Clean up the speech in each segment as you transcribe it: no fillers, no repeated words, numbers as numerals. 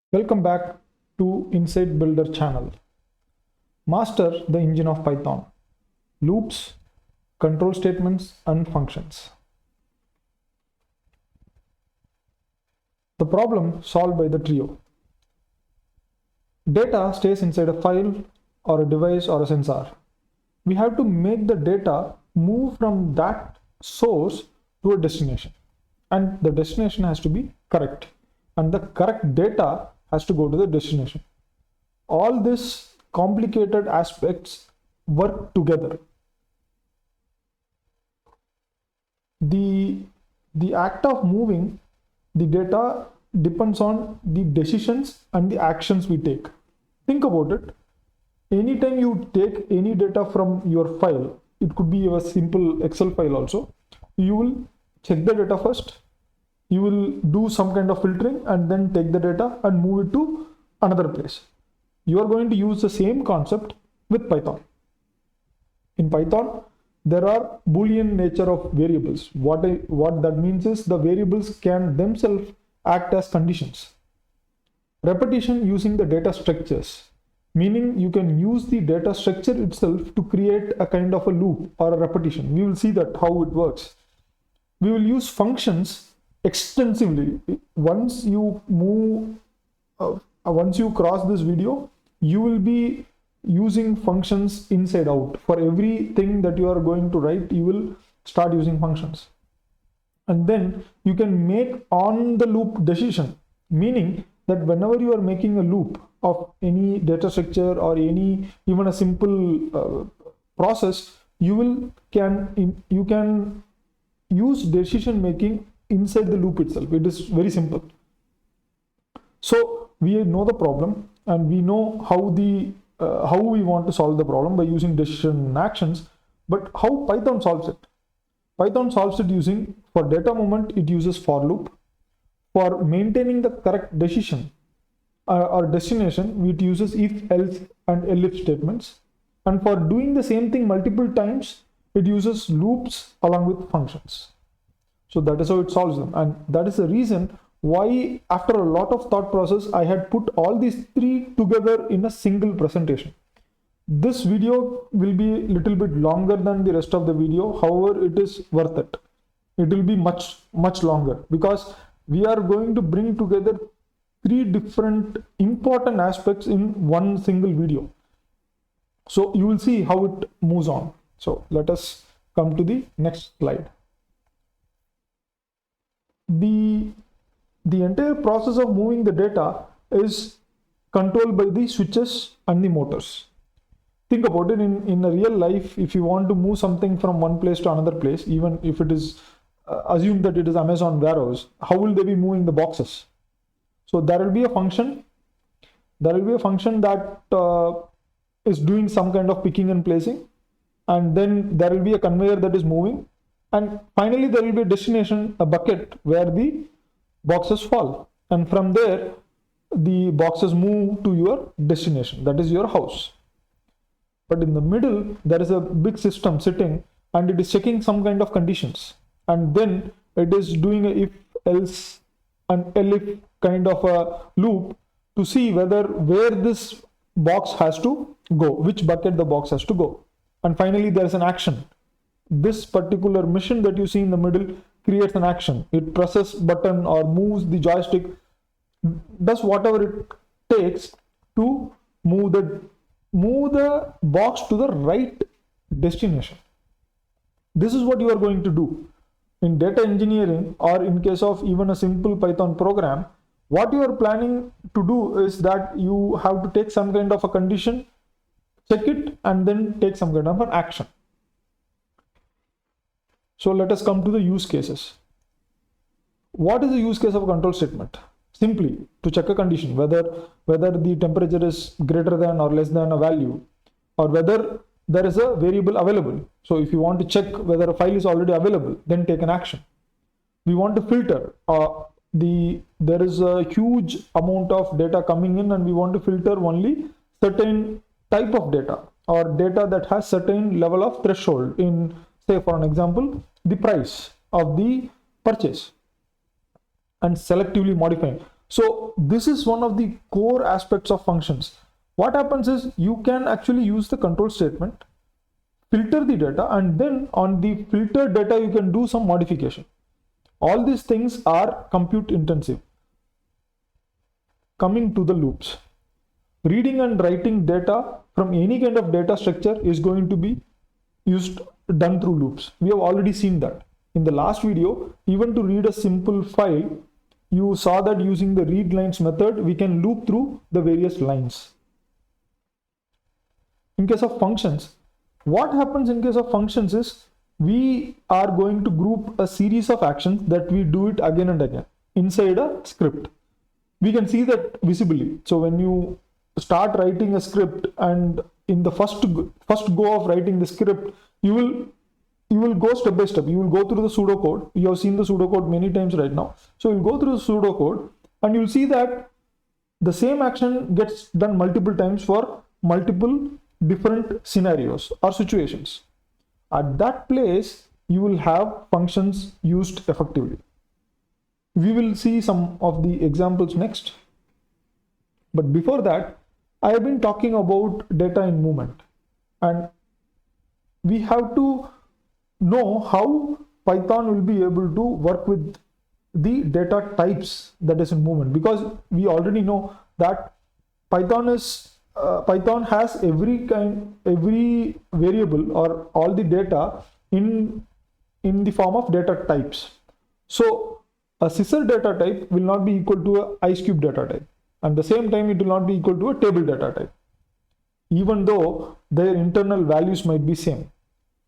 Welcome back to Insight Builder channel. Master the engine of Python: loops, control statements, and functions. The problem solved by the trio. Data stays inside a file or a device or a sensor. We have to make the data move from that source to a destination, and the destination has to be correct, and the correct data has to go to the destination. All these complicated aspects work together. The act of moving the data depends on the decisions and the actions we take. Think about it. Anytime you take any data from your file, it could be a simple Excel file also, you will check the data first, you will do some kind of filtering, and then take the data and move it to another place. You are going to use the same concept with Python. In Python, there are Boolean nature of variables. What that means is the variables can themselves act as conditions. Repetition using the data structures, meaning you can use the data structure itself to create a kind of a loop or a repetition. We will see that how it works. We will use functions extensively. Once you cross this video, you will be using functions inside out. For everything that you are going to write, you will start using functions. And then you can make on the loop decision, meaning that whenever you are making a loop of any data structure or even a simple process, you can use decision making inside the loop itself. It is very simple. So we know the problem, and we know how we want to solve the problem by using decision actions. But how Python solves it? Python solves it using, for data movement, it uses for loop. For maintaining the correct decision or destination, it uses if, else, and elif statements. And for doing the same thing multiple times, it uses loops along with functions. So that is how it solves them. And that is the reason why, after a lot of thought process, I had put all these three together in a single presentation. This video will be a little bit longer than the rest of the video. However, it is worth it. It will be much longer, because we are going to bring together three different important aspects in one single video. So you will see how it moves on. So let us come to the next slide. The entire process of moving the data is controlled by the switches and the motors. Think about it. In a real life, if you want to move something from one place to another place, even if it is assume that it is Amazon warehouse, how will they be moving the boxes? So there will be a function. There will be a function that is doing some kind of picking and placing, and then there will be a conveyor that is moving, and finally there will be a destination, a bucket, where the boxes fall, and from there the boxes move to your destination, that is your house. But in the middle, there is a big system sitting, and it is checking some kind of conditions, and then it is doing a if, else, and elif kind of a loop to see where this box has to go, which bucket the box has to go. And finally there is an action. This particular mission that you see in the middle creates an action. It presses button or moves the joystick, does whatever it takes to move the box to the right destination. This is what you are going to do in data engineering, or in case of even a simple Python program. What you are planning to do is that you have to take some kind of a condition, check it, and then take some kind of an action. So let us come to the use cases. What is the use case of a control statement? Simply to check a condition, whether the temperature is greater than or less than a value, or whether there is a variable available. So if you want to check whether a file is already available, then take an action. We want to filter. There is a huge amount of data coming in, and we want to filter only certain type of data, or data that has certain level of threshold in, say for an example, the price of the purchase, and selectively modifying. So this is one of the core aspects of functions. What happens is you can actually use the control statement, filter the data, and then on the filtered data you can do some modification. All these things are compute intensive. Coming to the loops. Reading and writing data from any kind of data structure is going to be done through loops. We have already seen that. In the last video, even to read a simple file, you saw that using the read lines method, we can loop through the various lines. In case of functions, what happens in case of functions is we are going to group a series of actions that we do it again and again inside a script. We can see that visibly. So when you start writing a script, and in the first go of writing the script, you will go step by step. You will go through the pseudocode. You have seen the pseudocode many times right now. So you'll go through the pseudocode and you'll see that the same action gets done multiple times for multiple different scenarios or situations. At that place, you will have functions used effectively. We will see some of the examples next. But before that, I have been talking about data in movement, and we have to know how Python will be able to work with the data types that is in movement, because we already know that Python has every variable or all the data in the form of data types. So a scissor data type will not be equal to a ice cube data type. At the same time, it will not be equal to a table data type, even though their internal values might be same.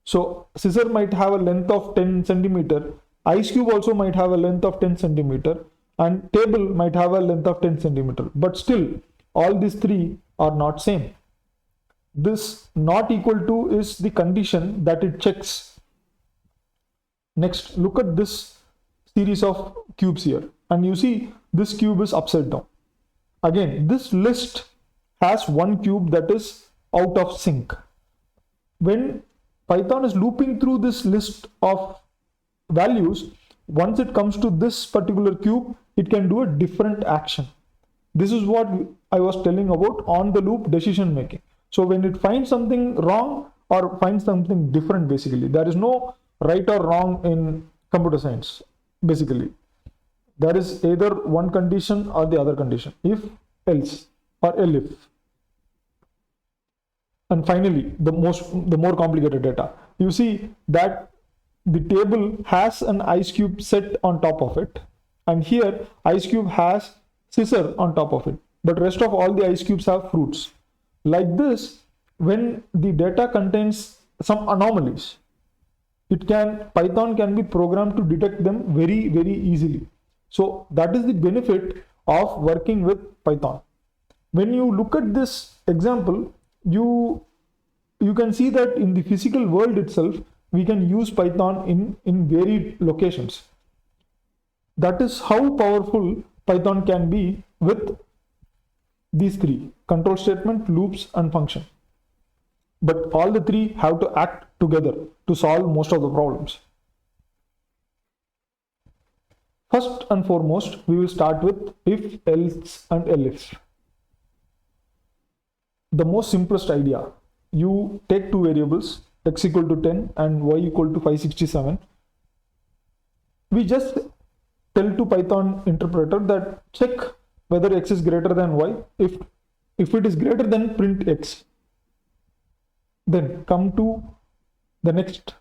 So scissor might have a length of 10 centimeter, ice cube also might have a length of 10 centimeter, and table might have a length of 10 centimeter. But still, all these three are not same. This not equal to is the condition that it checks. Next, look at this series of cubes here, and you see this cube is upside down. Again, this list has one cube that is out of sync. When Python is looping through this list of values, once it comes to this particular cube, it can do a different action. This is what I was telling about on the loop decision making. So when it finds something wrong or finds something different, basically, there is no right or wrong in computer science, basically. There is either one condition or the other condition, if, else, or elif. And finally, the more complicated data. You see that the table has an ice cube set on top of it, and here ice cube has scissor on top of it, but rest of all the ice cubes have fruits. Like this, when the data contains some anomalies, Python can be programmed to detect them very, very easily. So that is the benefit of working with Python. When you look at this example, you can see that in the physical world itself, we can use Python in varied locations. That is how powerful Python can be with these three: control statement, loops, and function. But all the three have to act together to solve most of the problems. First and foremost, we will start with if, else, and elif. The most simplest idea: you take two variables, x equal to 10 and y equal to 567. We just tell to Python interpreter that check whether x is greater than y. If it is greater than, print x. Then come to the next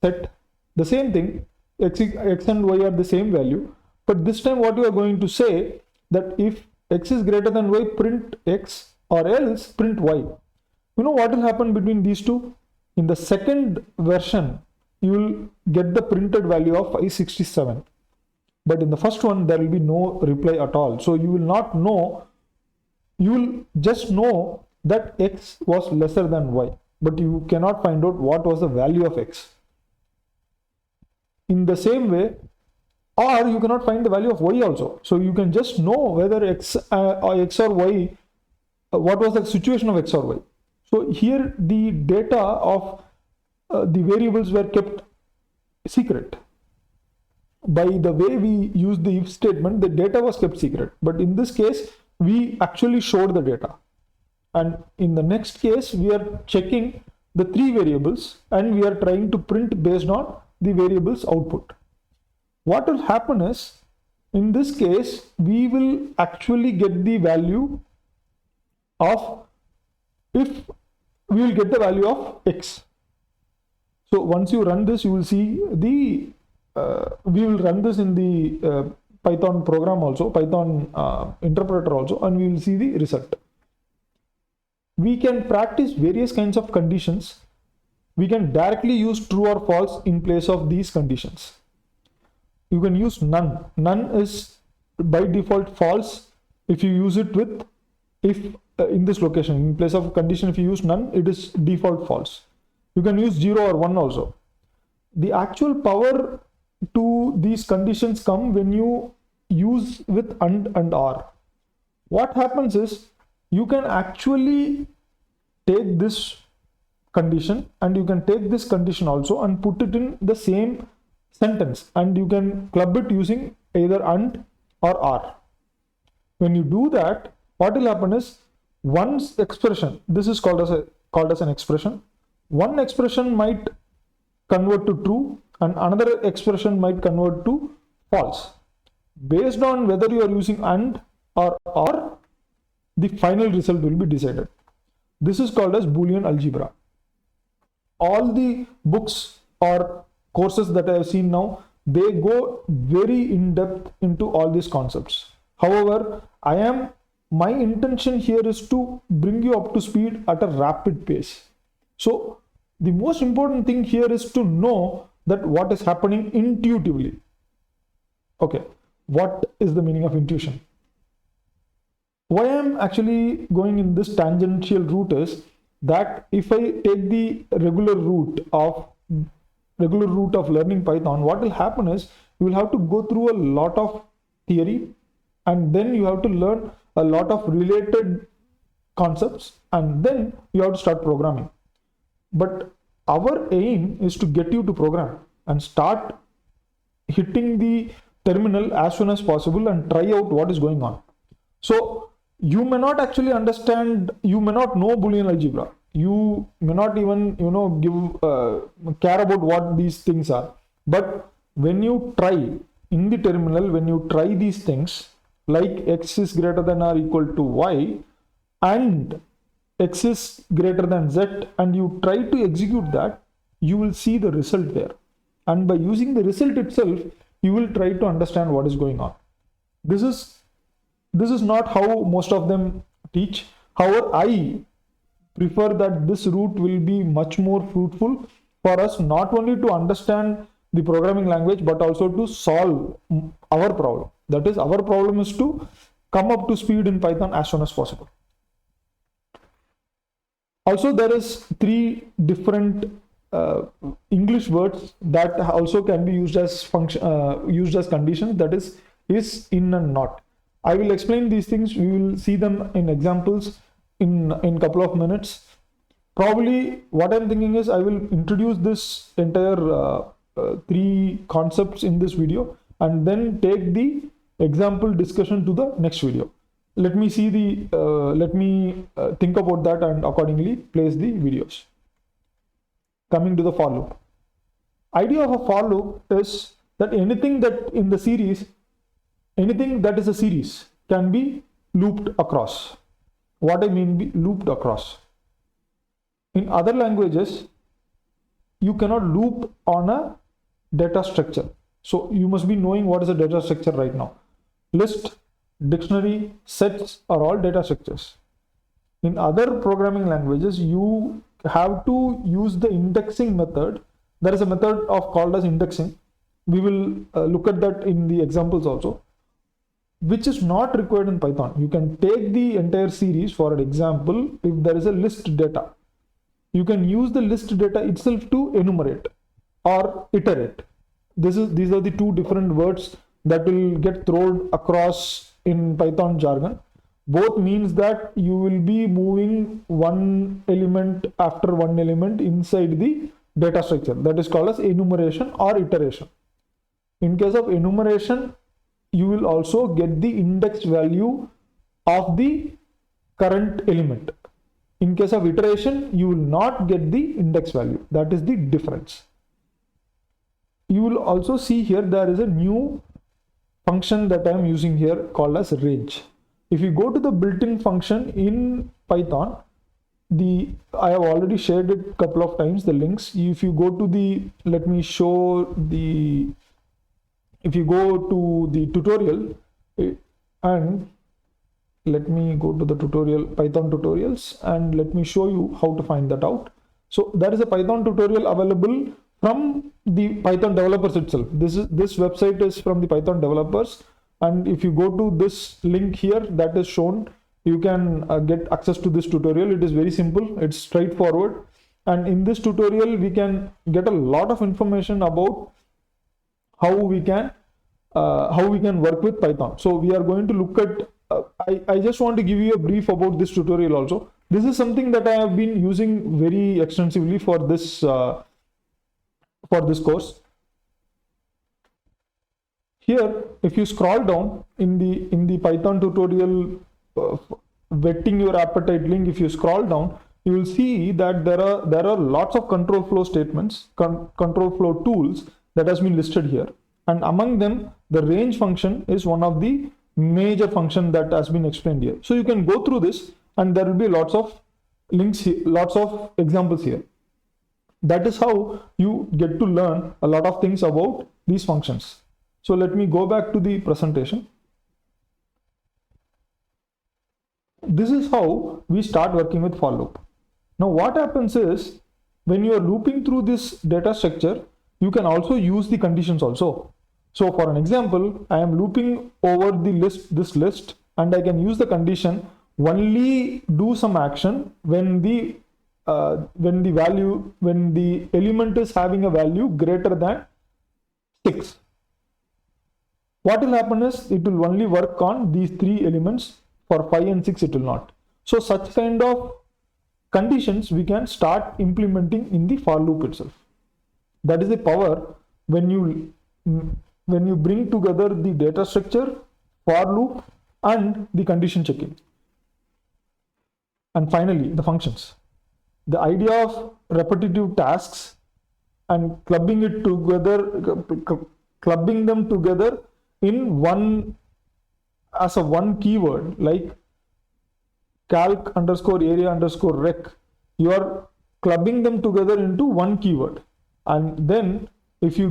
set. The same thing, x and y are the same value, but this time what you are going to say that if x is greater than y, print x, or else print y. You know what will happen between these two? In the second version, you will get the printed value of 567. But in the first one, there will be no reply at all. So you will not know, you will just know that x was lesser than y, but you cannot find out what was the value of x. In the same way, or you cannot find the value of y also. So you can just know whether x or y, what was the situation of x or y. So here the data of the variables were kept secret. by the way we use the if statement, the data was kept secret. But in this case, we actually showed the data. And in the next case, we are checking the three variables and we are trying to print based on the variables output. What will happen is, in this case, we will actually get the value of, if we will get the value of x. So once you run this, you will see the, we will run this in the Python program also, Python interpreter also, and we will see the result. We can practice various kinds of conditions. We can directly use true or false in place of these conditions. You can use none. None is by default false if you use it with if in this location. In place of condition, if you use none, it is default false. You can use 0 or 1 also. The actual power to these conditions come when you use with and or. What happens is, you can actually take this condition and you can take this condition also and put it in the same sentence, and you can club it using either and or or. When you do that, what will happen is, one expression, this is called as an expression. One expression might convert to true and another expression might convert to false. Based on whether you are using and or, the final result will be decided. This is called as Boolean algebra. All the books or courses that I have seen now, they go very in depth into all these concepts. However, my intention here is to bring you up to speed at a rapid pace. So the most important thing here is to know that what is happening intuitively. Okay, what is the meaning of intuition? Why I am actually going in this tangential route is that if I take the regular route of learning Python, what will happen is, you will have to go through a lot of theory and then you have to learn a lot of related concepts and then you have to start programming. But our aim is to get you to program and start hitting the terminal as soon as possible and try out what is going on. So you may not actually understand, you may not know Boolean algebra, you may not even care about what these things are, but when you try in the terminal, when you try these things like x is greater than or equal to y and x is greater than z, and you try to execute that, you will see the result there, and by using the result itself, you will try to understand what is going on. This is not how most of them teach. However, I prefer that this route will be much more fruitful for us, not only to understand the programming language, but also to solve our problem. That is, our problem is to come up to speed in Python as soon as possible. Also, there is 3 different English words that also can be used as conditions, that is, in, and not. I will explain these things. We will see them in examples in couple of minutes. Probably what I'm thinking is, I will introduce this entire 3 concepts in this video and then take the example discussion to the next video. Let me see let me think about that and accordingly place the videos. Coming to the for loop. Idea of a for loop is that anything that in the series, anything that is a series can be looped across. What I mean by looped across. In other languages, you cannot loop on a data structure. So you must be knowing what is a data structure right now. List, dictionary, sets are all data structures. In other programming languages, you have to use the indexing method. There is a method called as indexing. We will look at that in the examples also, which is not required in Python. You can take the entire series. For an example, if there is a list data, you can use the list data itself to enumerate or iterate. These are the 2 different words that will get thrown across in Python jargon. Both means that you will be moving one element after one element inside the data structure. That is called as enumeration or iteration. In case of enumeration, you will also get the index value of the current element. In case of iteration, you will not get the index value. That is the difference. You will also see here there is a new function that I am using here called as range. If you go to the built-in function in Python, I have already shared it a couple of times, the links. If you go to if you go to the tutorial, and let me go to the tutorial, Python tutorials, and let me show you how to find that out. So there is a Python tutorial available from the Python developers itself. This website is from the Python developers, and if you go to this link here that is shown, you can get access to this tutorial. It is very simple, it's straightforward, and in this tutorial we can get a lot of information about how we can work with Python. So we are going to look at I just want to give you a brief about this tutorial also. This is something that I have been using very extensively for this course. Here, if you scroll down in the Python tutorial whetting your appetite link, if you scroll down, you will see that there are lots of control flow statements, control flow tools that has been listed here, and among them the range function is one of the major function that has been explained here. So you can go through this, and there will be lots of links here, lots of examples here. That is how you get to learn a lot of things about these functions. So let me go back to the presentation. This is how we start working with for loop. Now what happens is, when you are looping through this data structure, you can also use the conditions also. So for an example, I am looping over this list, and I can use the condition only do some action when the element is having a value greater than 6. What will happen is, it will only work on these 3 elements. For 5 and 6 it will not. So such kind of conditions we can start implementing in the for loop itself. That is the power when you bring together the data structure, for loop, and the condition checking. And finally, the functions. The idea of repetitive tasks and clubbing them together in one keyword, like calc underscore area underscore rec, you are clubbing them together into one keyword, and then if you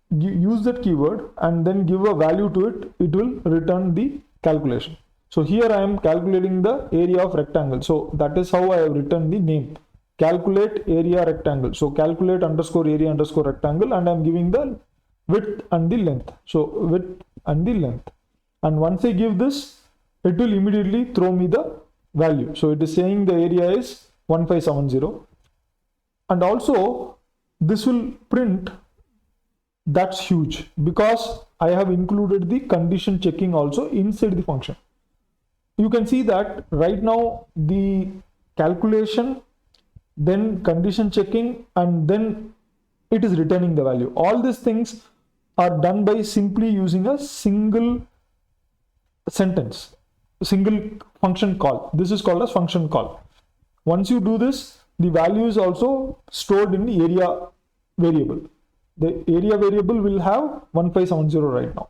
use that keyword and then give a value to it, it will return the calculation. So here I am calculating the area of rectangle, so that is how I have written the name, calculate area rectangle. So calculate underscore area underscore rectangle, and I am giving the width and the length. So width and the length, and once I give this, it will immediately throw me the value. So it is saying the area is 1570, and also this will print. That's huge because I have included the condition checking also inside the function. You can see that right now the calculation, then condition checking, and then it is returning the value. All these things are done by simply using a single sentence, single function call. This is called as function call. Once you do this, the value is also stored in the area variable. The area variable will have 1570 right now.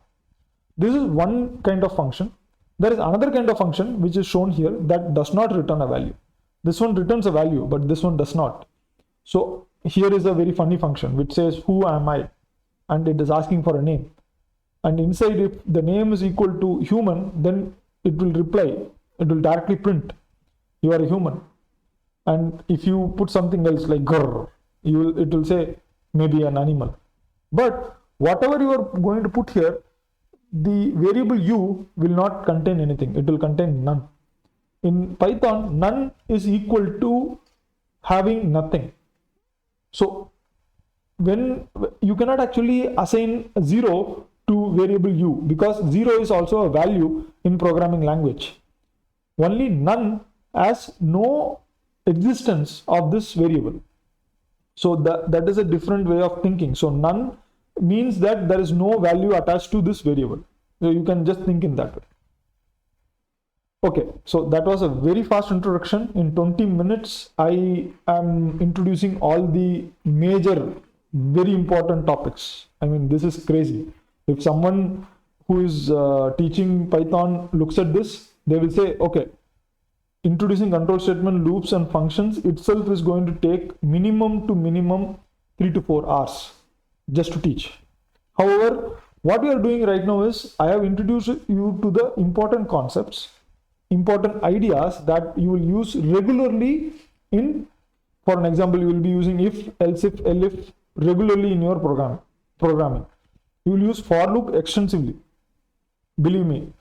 This is one kind of function. There is another kind of function which is shown here that does not return a value. This one returns a value, but this one does not. So here is a very funny function which says who am I, and it is asking for a name. And inside, if the name is equal to human, then it will reply, it will directly print you are a human. And if you put something else like grrr, it will say maybe an animal. But whatever you are going to put here, the variable u will not contain anything, it will contain none. In Python, none is equal to having nothing. So when you cannot actually assign 0 to variable u, because 0 is also a value in programming language. Only none has no existence of this variable. So that is a different way of thinking. So none means that there is no value attached to this variable. So you can just think in that way. Okay, so that was a very fast introduction. In 20 minutes, I am introducing all the major, very important topics. I mean, this is crazy. If someone who is teaching Python looks at this, they will say, okay, introducing control statement, loops and functions itself is going to take minimum to minimum 3 to 4 hours just to teach. However, what we are doing right now is I have introduced you to the important concepts, important ideas that you will use regularly in, for an example, you will be using if, else, if, elif regularly in your programming. You will use for loop extensively. Believe me,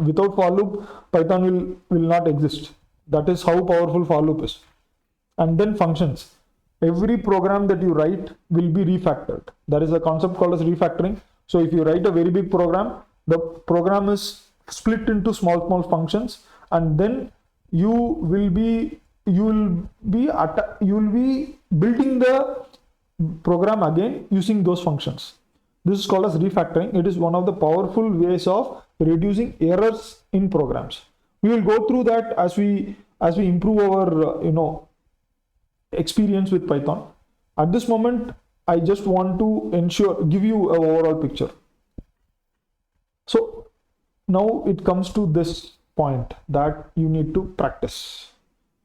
without for loop, Python will not exist. That is how powerful for loop is. And then functions. Every program that you write will be refactored. There is a concept called as refactoring. So if you write a very big program, the program is split into small functions, and then you will be building the program again using those functions. This is called as refactoring. It is one of the powerful ways of reducing errors in programs. We will go through that as we improve our experience with Python. At this moment, I just want to give you an overall picture. So now it comes to this point that you need to practice.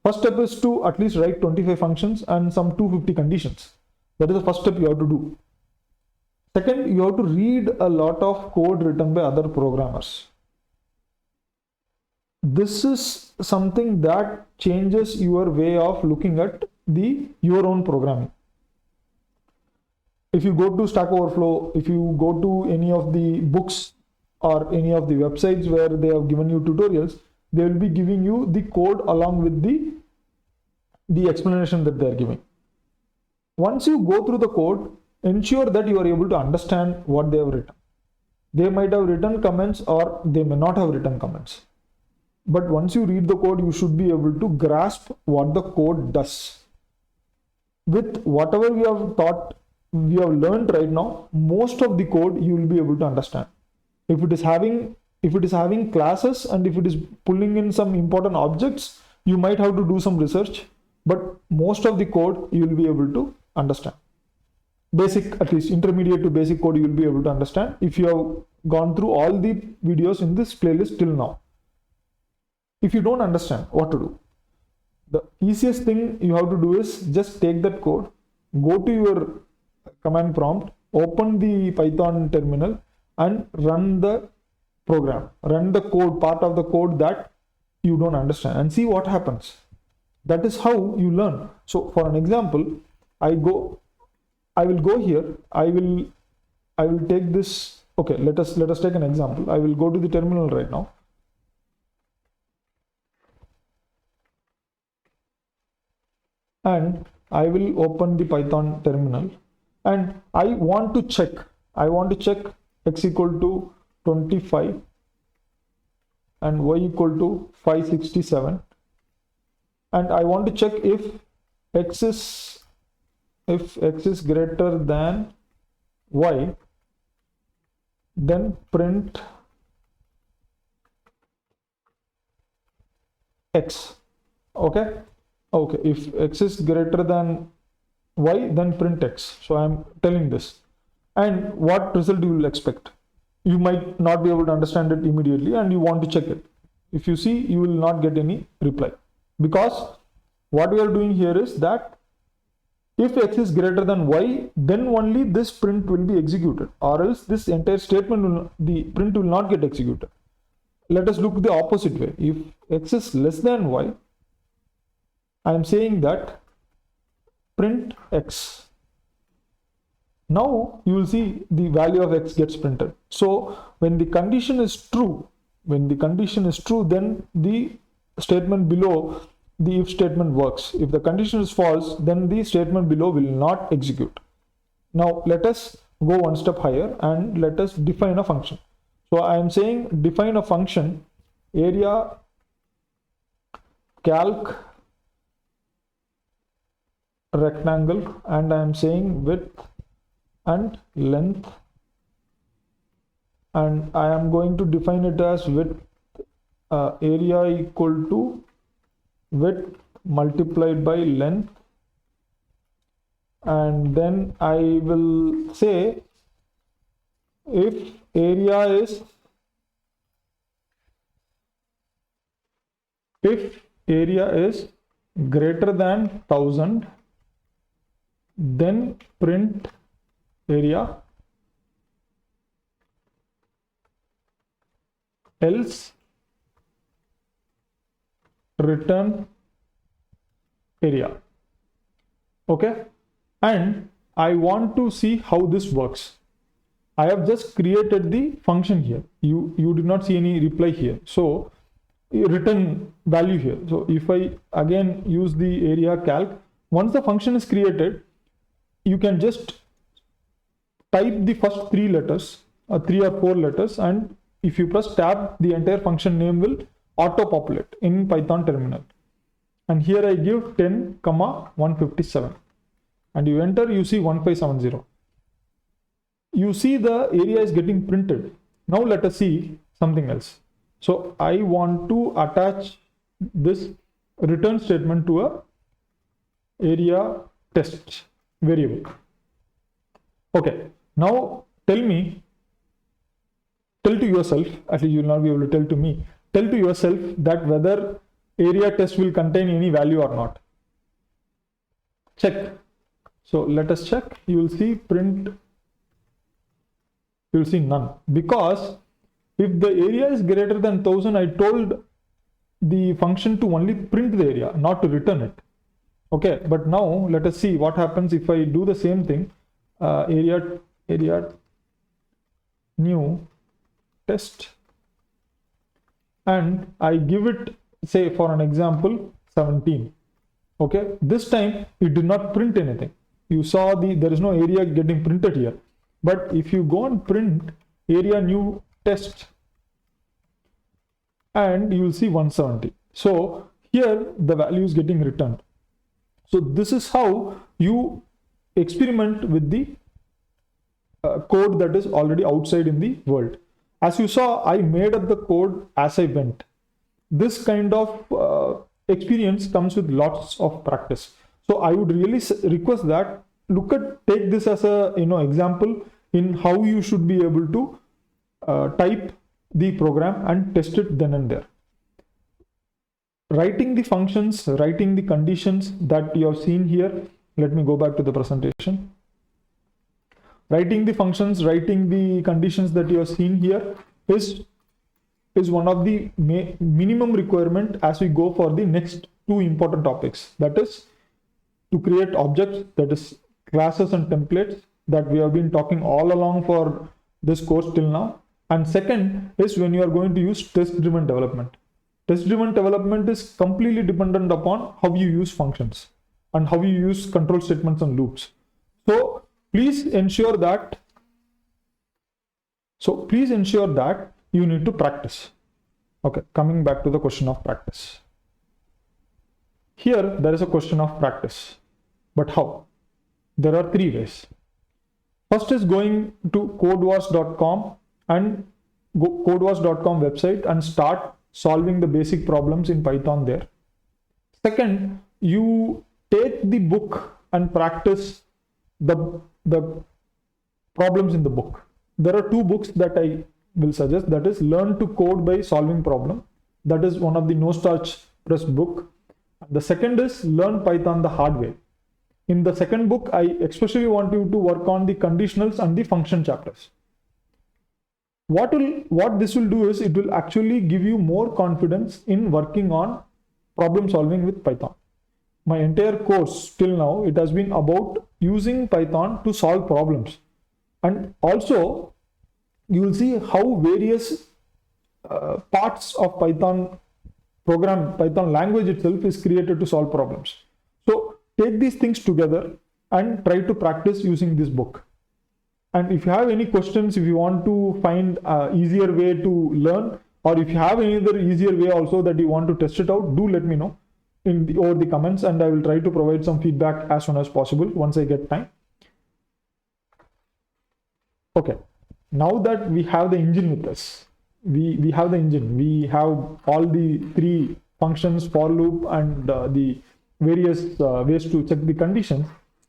First step is to at least write 25 functions and some 250 conditions. That is the first step you have to do. Second, you have to read a lot of code written by other programmers. This is something that changes your way of looking at your own programming. If you go to Stack Overflow, if you go to any of the books or any of the websites where they have given you tutorials, they will be giving you the code along with the explanation that they are giving. Once you go through the code, ensure that you are able to understand what they have written. They might have written comments or they may not have written comments. But once you read the code, you should be able to grasp what the code does. With whatever we have learned right now, most of the code you will be able to understand. If it is having classes and if it is pulling in some important objects, you might have to do some research, but most of the code you will be able to understand. Basic, at least intermediate to basic code, you will be able to understand if you have gone through all the videos in this playlist till now. If you don't understand what to do, the easiest thing you have to do is just take that code, go to your command prompt, open the Python terminal and run the program, run the code, part of the code that you don't understand, and see what happens. That is how you learn. So for an example, I will go here, I will take this. Okay, let us take an example. I will go to the terminal right now. And I will open the Python terminal and I want to check x equal to 25 and y equal to 567, and I want to check if x is greater than y, then print x. Okay, if x is greater than y, then print x. So I am telling this, and what result you will expect. You might not be able to understand it immediately and you want to check it. If you see, you will not get any reply, because what we are doing here is that if x is greater than y, then only this print will be executed, or else this entire statement the print will not get executed. Let us look the opposite way. If x is less than y, I am saying that print x. Now you will see the value of x gets printed. So when the condition is true, then the statement below the if statement works. If the condition is false, then the statement below will not execute. Now let us go one step higher and let us define a function. So I am saying define a function area calc rectangle, and I am saying width and length and I am going to define it as width area equal to width multiplied by length, and then I will say if area is greater than 1000, then print area, else return area. Okay, and I want to see how this works. I have just created the function here. You did not see any reply here, so return value here. So if I again use the area calc, once the function is created, you can just type the first three letters, 3 or 4 letters, and if you press tab, the entire function name will auto populate in Python terminal. And here I give 10, 157, and you enter, you see 1570. You see the area is getting printed. Now let us see something else. So I want to attach this return statement to a area test variable. Okay, now tell to yourself, actually you will not be able to tell to me, tell to yourself that whether area test will contain any value or not. Check. So let us check. You will see print, you will see none, because if the area is greater than 1000, I told the function to only print the area, not to return it. Okay, but now let us see what happens if I do the same thing. Area new test, and I give it, say for an example, 17. Okay, this time it did not print anything. You saw there is no area getting printed here. But if you go and print area new test, and you will see 170. So here the value is getting returned. So this is how you experiment with the code that is already outside in the world. As you saw, I made up the code as I went. This kind of experience comes with lots of practice. So I would really request that take this as a example in how you should be able to type the program and test it then and there. Writing the functions, writing the conditions that you have seen here. Let me go back to the presentation. Writing the functions, writing the conditions that you have seen here is one of the minimum requirement as we go for the next two important topics. That is to create objects, that is classes and templates, that we have been talking all along for this course till now. And second is when you are going to use test-driven development. Test-driven development is completely dependent upon how you use functions and how you use control statements and loops. So please ensure that you need to practice. Okay, coming back to the question of practice. Here there is a question of practice, but how? There are three ways. First is going to codewars.com and codewars.com website and start solving the basic problems in Python there. Second, you take the book and practice the problems in the book. There are two books that I will suggest. That is Learn to Code by Solving Problem. That is one of the No Starch Press book. The second is Learn Python the Hard Way. In the second book, I especially want you to work on the conditionals and the function chapters. What this will do is it will actually give you more confidence in working on problem solving with Python. My entire course till now, it has been about using Python to solve problems. And also, you will see how various parts of Python language itself is created to solve problems. So take these things together and try to practice using this book. And if you have any questions, if you want to find an easier way to learn, or if you have any other easier way also that you want to test it out, do let me know over the comments, and I will try to provide some feedback as soon as possible once I get time. Okay, now that we have the engine with us, we have the engine, we have all the three functions, for loop, and the various ways to check the conditions.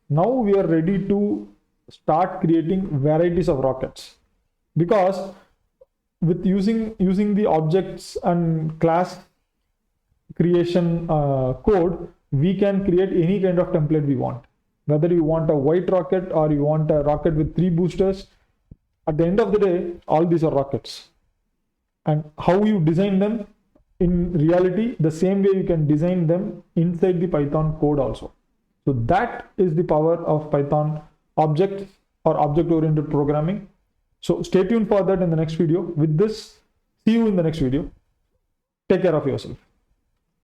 Now we are ready to start creating varieties of rockets, because with using the objects and class creation code, we can create any kind of template we want. Whether you want a white rocket or you want a rocket with 3 boosters, at the end of the day, all these are rockets. And how you design them in reality, the same way you can design them inside the Python code also. So that is the power of Python objects or object-oriented programming. So stay tuned for that in the next video. With this, see you in the next video. Take care of yourself.